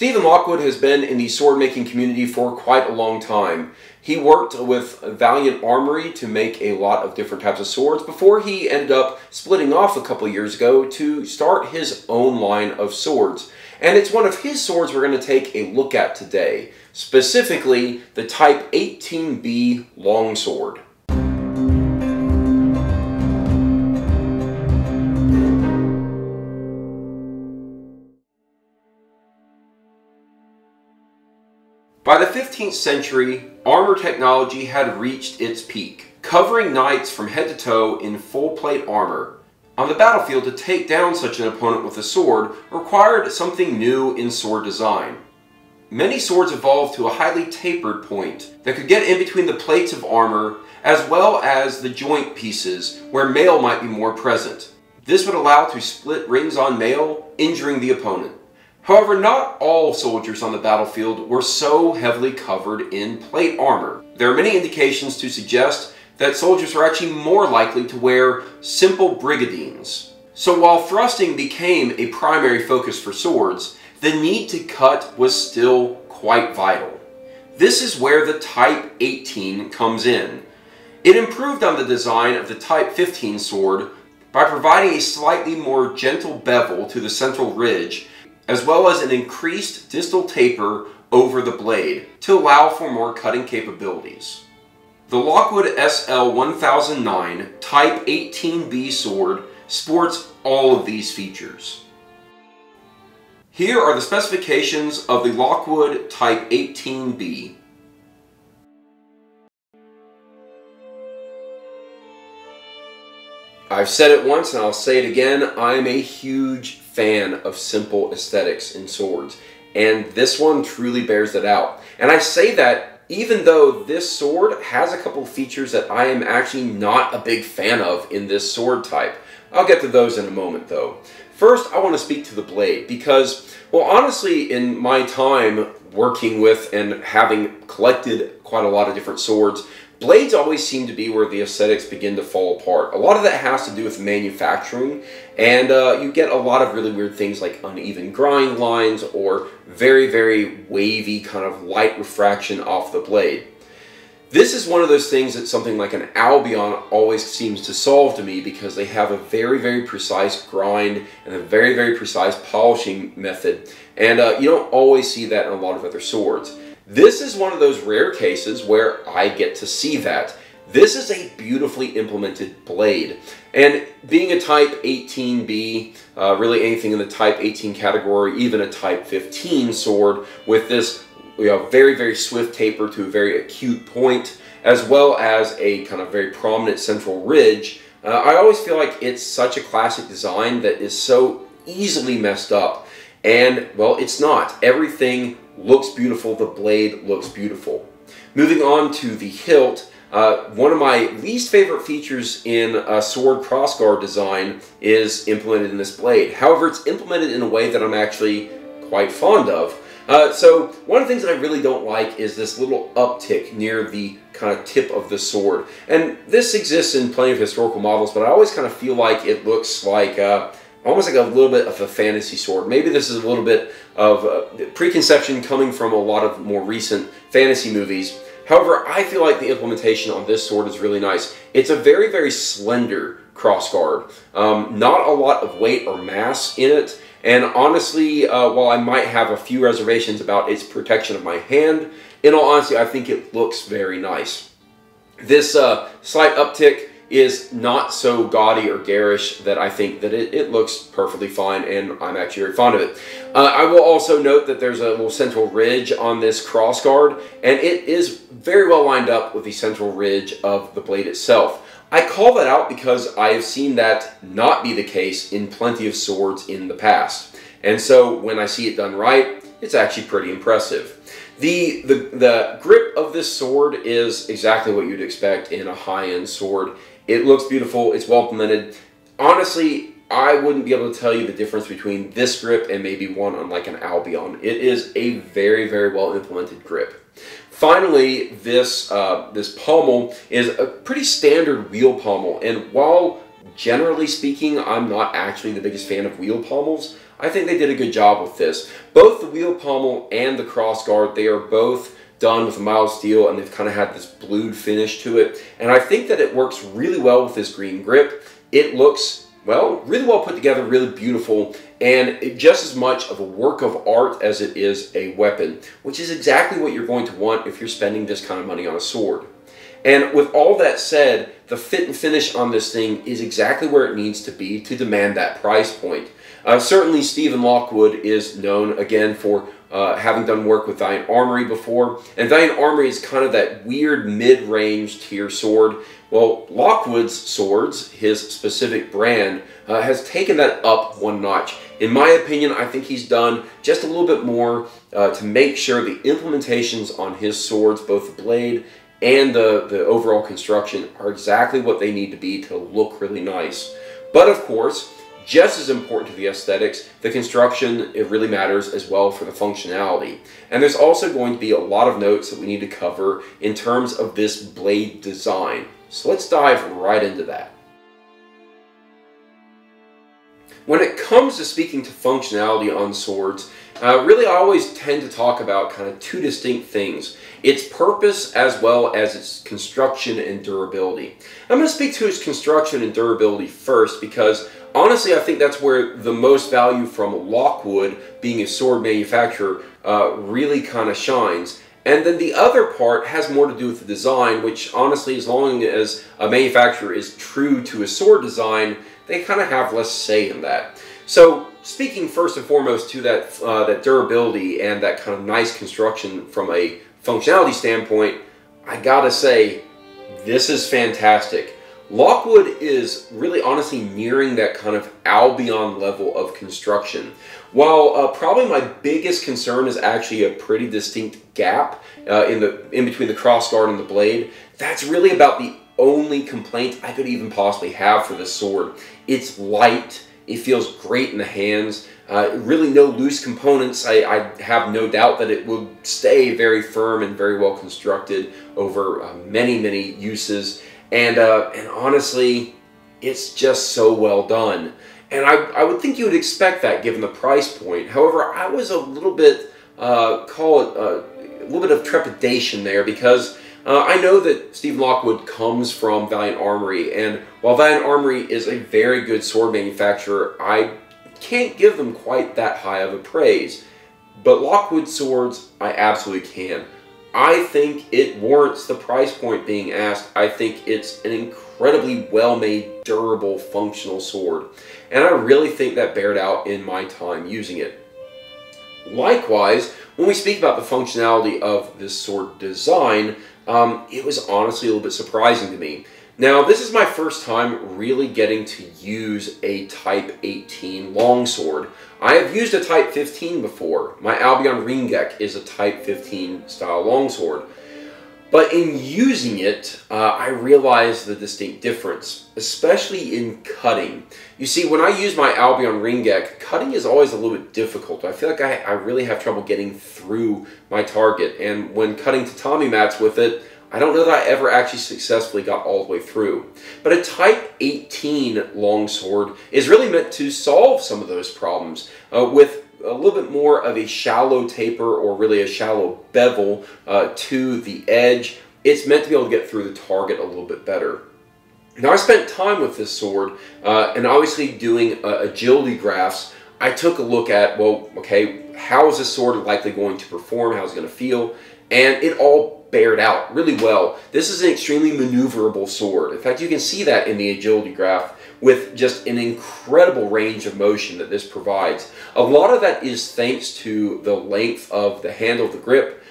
Stephen Lockwood has been in the sword making community for quite a long time. He worked with Valiant Armory to make a lot of different types of swords before he ended up splitting off a couple years ago to start his own line of swords. And it's one of his swords we're going to take a look at today, specifically the Type XVIIIb Longsword. By the 15th century, armor technology had reached its peak, covering knights from head to toe in full plate armor. On the battlefield, to take down such an opponent with a sword required something new in sword design. Many swords evolved to a highly tapered point that could get in between the plates of armor as well as the joint pieces where mail might be more present. This would allow to split rings on mail, injuring the opponent. However, not all soldiers on the battlefield were so heavily covered in plate armor. There are many indications to suggest that soldiers are actually more likely to wear simple brigandines. So while thrusting became a primary focus for swords, the need to cut was still quite vital. This is where the Type 18 comes in. It improved on the design of the Type 15 sword by providing a slightly more gentle bevel to the central ridge, as well as an increased distal taper over the blade to allow for more cutting capabilities. The Lockwood SL1009 Type XVIIIb sword sports all of these features. Here are the specifications of the Lockwood Type XVIIIb. I've said it once and I'll say it again, I'm a huge fan of simple aesthetics in swords, and this one truly bears that out. And I say that even though this sword has a couple of features that I am actually not a big fan of in this sword type. I'll get to those in a moment though. First, I want to speak to the blade because, well, honestly, in my time working with and having collected quite a lot of different swords, blades always seem to be where the aesthetics begin to fall apart. A lot of that has to do with manufacturing, and you get a lot of really weird things like uneven grind lines or very, very wavy kind of light refraction off the blade. This is one of those things that something like an Albion always seems to solve to me because they have a very, very precise grind and a very, very precise polishing method, and you don't always see that in a lot of other swords. This is one of those rare cases where I get to see that. This is a beautifully implemented blade. And being a Type 18b, really anything in the Type 18 category, even a Type 15 sword with this very, very swift taper to a very acute point, as well as a kind of very prominent central ridge, I always feel like it's such a classic design that is so easily messed up. And, well, it's not. Everything looks beautiful, the blade looks beautiful. Moving on to the hilt, one of my least favorite features in a sword crossguard design is implemented in this blade. However, it's implemented in a way that I'm actually quite fond of. So one of the things that I really don't like is this little uptick near the kind of tip of the sword. And this exists in plenty of historical models, but I always kind of feel like it looks like almost like a little bit of a fantasy sword. Maybe this is a little bit of preconception coming from a lot of more recent fantasy movies. However, I feel like the implementation on this sword is really nice. It's a very, very slender crossguard. Not a lot of weight or mass in it. And honestly, while I might have a few reservations about its protection of my hand, in all honesty, I think it looks very nice. This slight uptick is not so gaudy or garish that I think that it looks perfectly fine, and I'm actually very fond of it. I will also note that there's a little central ridge on this crossguard, and it is very well lined up with the central ridge of the blade itself. I call that out because I have seen that not be the case in plenty of swords in the past. And so when I see it done right, it's actually pretty impressive. The grip of this sword is exactly what you'd expect in a high-end sword. It looks beautiful, it's well implemented. Honestly, I wouldn't be able to tell you the difference between this grip and maybe one on like an Albion. It is a very, very well implemented grip. Finally, this pommel is a pretty standard wheel pommel, and while generally speaking I'm not actually the biggest fan of wheel pommels, I think they did a good job with this. Both the wheel pommel and the crossguard, they are both done with a mild steel, and they've kind of had this blued finish to it. And I think that it works really well with this green grip. It looks, well, really well put together, really beautiful, and just as much of a work of art as it is a weapon, which is exactly what you're going to want if you're spending this kind of money on a sword. And with all that said, the fit and finish on this thing is exactly where it needs to be to demand that price point. Certainly Stephen Lockwood is known, again, for having done work with Valiant Armory before, and Valiant Armory is kind of that weird mid-range tier sword. Well, Lockwood's Swords, his specific brand, has taken that up one notch. In my opinion, I think he's done just a little bit more to make sure the implementations on his swords, both the blade and the overall construction, are exactly what they need to be to look really nice. But of course, just as important to the aesthetics, the construction, it really matters as well for the functionality. And there's also going to be a lot of notes that we need to cover in terms of this blade design. So let's dive right into that. When it comes to speaking to functionality on swords, really I always tend to talk about kind of two distinct things: its purpose as well as its construction and durability. I'm going to speak to its construction and durability first because honestly I think that's where the most value from Lockwood, being a sword manufacturer, really kind of shines. And then the other part has more to do with the design, which honestly, as long as a manufacturer is true to a sword design, they kind of have less say in that. So speaking first and foremost to that, that durability and that kind of nice construction from a functionality standpoint, I gotta say, this is fantastic. Lockwood is really honestly nearing that kind of Albion level of construction. While probably my biggest concern is actually a pretty distinct gap in between the crossguard and the blade, that's really about the only complaint I could even possibly have for this sword. It's light, it feels great in the hands, really no loose components. I have no doubt that it will stay very firm and very well constructed over many uses. And honestly, it's just so well done. And I would think you would expect that given the price point. However, I was a little bit, a little bit of trepidation there because I know that Stephen Lockwood comes from Valiant Armory, and while Valiant Armory is a very good sword manufacturer, I can't give them quite that high of a praise. But Lockwood Swords, I absolutely can. I think it warrants the price point being asked. I think it's an incredibly well-made, durable, functional sword. And I really think that bared out in my time using it. Likewise, when we speak about the functionality of this sword design, it was honestly a little bit surprising to me. Now, this is my first time really getting to use a Type 18 longsword. I have used a Type 15 before. My Albion Ringek is a Type 15 style longsword. But in using it, I realized the distinct difference, especially in cutting. You see, when I use my Albion Ringek, cutting is always a little bit difficult. I feel like I really have trouble getting through my target. And when cutting tatami mats with it, I don't know that I ever actually successfully got all the way through. But a Type 18 longsword is really meant to solve some of those problems with a little bit more of a shallow taper, or really a shallow bevel to the edge. It's meant to be able to get through the target a little bit better. Now, I spent time with this sword, and obviously doing agility graphs. I took a look at, well, okay, how is this sword likely going to perform? How's it going to feel? And it all bared out really well. This is an extremely maneuverable sword. In fact, you can see that in the agility graph with just an incredible range of motion that this provides. A lot of that is thanks to the length of the handle of the grip,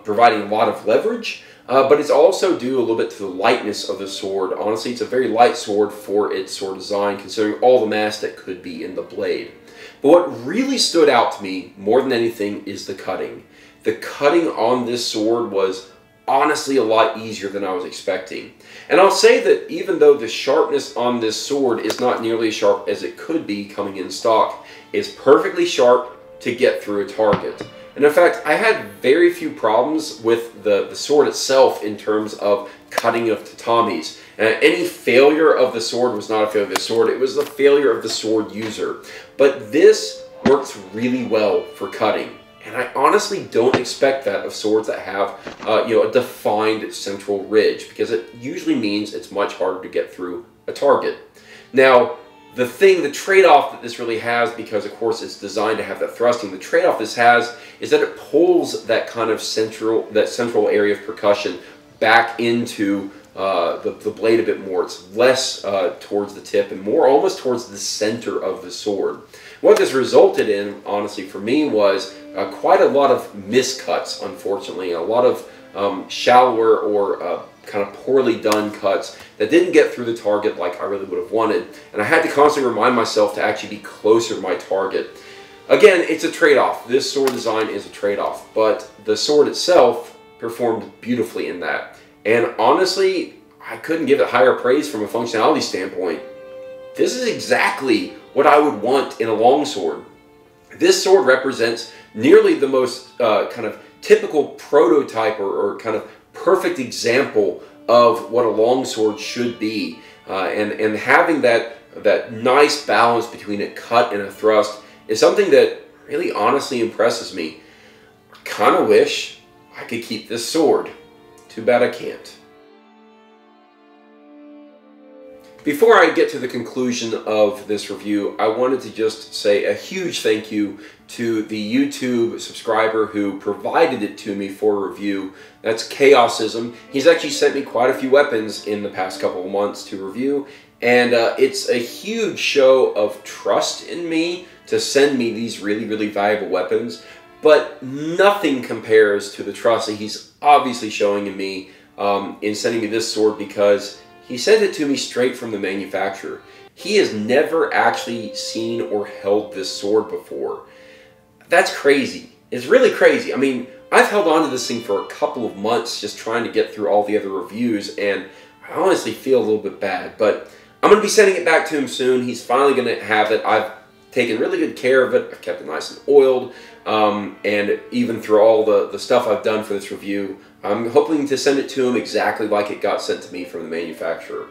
providing a lot of leverage, but it's also due a little bit to the lightness of the sword. Honestly, it's a very light sword for its sword design, considering all the mass that could be in the blade. But what really stood out to me more than anything is the cutting. The cutting on this sword was honestly a lot easier than I was expecting. And I'll say that even though the sharpness on this sword is not nearly as sharp as it could be coming in stock, it's perfectly sharp to get through a target. And in fact, I had very few problems with the sword itself in terms of cutting of tatamis. Any failure of the sword was not a failure of the sword, it was the failure of the sword user. But this works really well for cutting. And I honestly don't expect that of swords that have, a defined central ridge, because it usually means it's much harder to get through a target. Now, the trade-off that this really has, because of course it's designed to have that thrusting, the trade-off this has is that it pulls that kind of central area of percussion back into the blade a bit more. It's less towards the tip and more almost towards the center of the sword. What this resulted in, honestly, for me was quite a lot of miscuts, unfortunately. A lot of shallower or kind of poorly done cuts that didn't get through the target like I really would have wanted. And I had to constantly remind myself to actually be closer to my target. Again, it's a trade-off. This sword design is a trade-off, but the sword itself performed beautifully in that. And honestly, I couldn't give it higher praise from a functionality standpoint. This is exactly what I would want in a longsword. This sword represents nearly the most kind of typical prototype or kind of perfect example of what a longsword should be. And having that nice balance between a cut and a thrust is something that really honestly impresses me. I kind of wish I could keep this sword. Too bad I can't. Before I get to the conclusion of this review, I wanted to just say a huge thank you to the YouTube subscriber who provided it to me for review. That's Chaosism. He's actually sent me quite a few weapons in the past couple of months to review, and it's a huge show of trust in me to send me these really, really valuable weapons, but nothing compares to the trust that he's obviously showing in me in sending me this sword, because he sent it to me straight from the manufacturer. He has never actually seen or held this sword before. That's crazy. It's really crazy. I mean, I've held on to this thing for a couple of months just trying to get through all the other reviews, and I honestly feel a little bit bad, but I'm going to be sending it back to him soon. He's finally going to have it. I've taken really good care of it. I've kept it nice and oiled, and even through all the stuff I've done for this review, I'm hoping to send it to him exactly like it got sent to me from the manufacturer.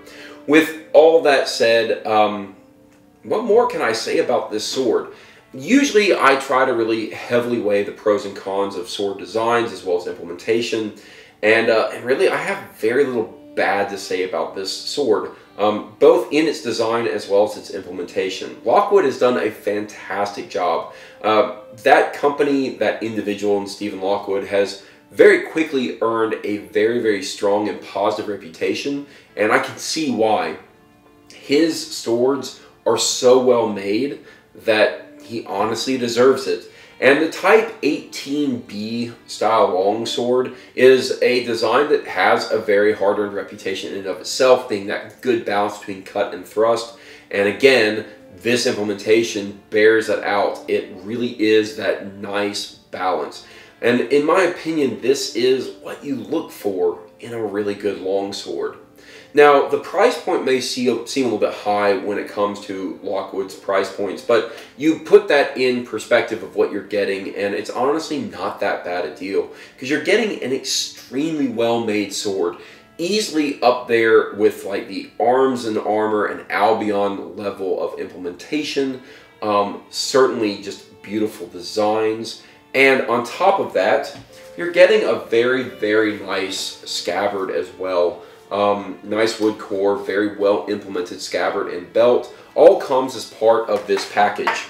With all that said, what more can I say about this sword? Usually I try to really heavily weigh the pros and cons of sword designs as well as implementation, and really I have very little bad to say about this sword, both in its design as well as its implementation. Lockwood has done a fantastic job. That company, that individual in Stephen Lockwood, has very quickly earned a very, very strong and positive reputation, and I can see why. His swords are so well made that he honestly deserves it. And the Type XVIIIb style longsword is a design that has a very hard-earned reputation in and of itself, being that good balance between cut and thrust. And again, this implementation bears that out. It really is that nice balance. And in my opinion, this is what you look for in a really good longsword. Now, the price point may seem a little bit high when it comes to Lockwood's price points, but you put that in perspective of what you're getting, and it's honestly not that bad a deal, because you're getting an extremely well-made sword, easily up there with like the Arms and Armor and Albion level of implementation. Certainly just beautiful designs. And on top of that, you're getting a very, very nice scabbard as well. Nice wood core, very well implemented scabbard and belt. All comes as part of this package.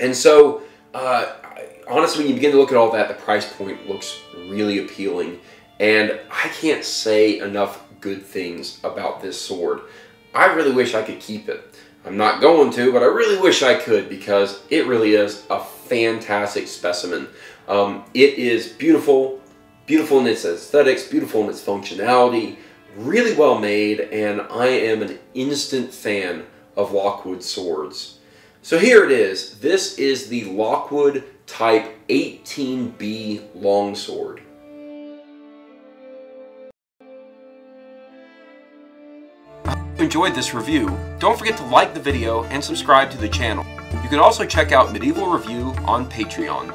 And so, honestly, when you begin to look at all that, the price point looks really appealing. And I can't say enough good things about this sword. I really wish I could keep it. I'm not going to, but I really wish I could, because it really is a fantastic specimen. It is beautiful, beautiful in its aesthetics, beautiful in its functionality, really well made, and I am an instant fan of Lockwood Swords. So here it is. This is the Lockwood Type XVIIIb Longsword. If you enjoyed this review, don't forget to like the video and subscribe to the channel. You can also check out Medieval Review on Patreon.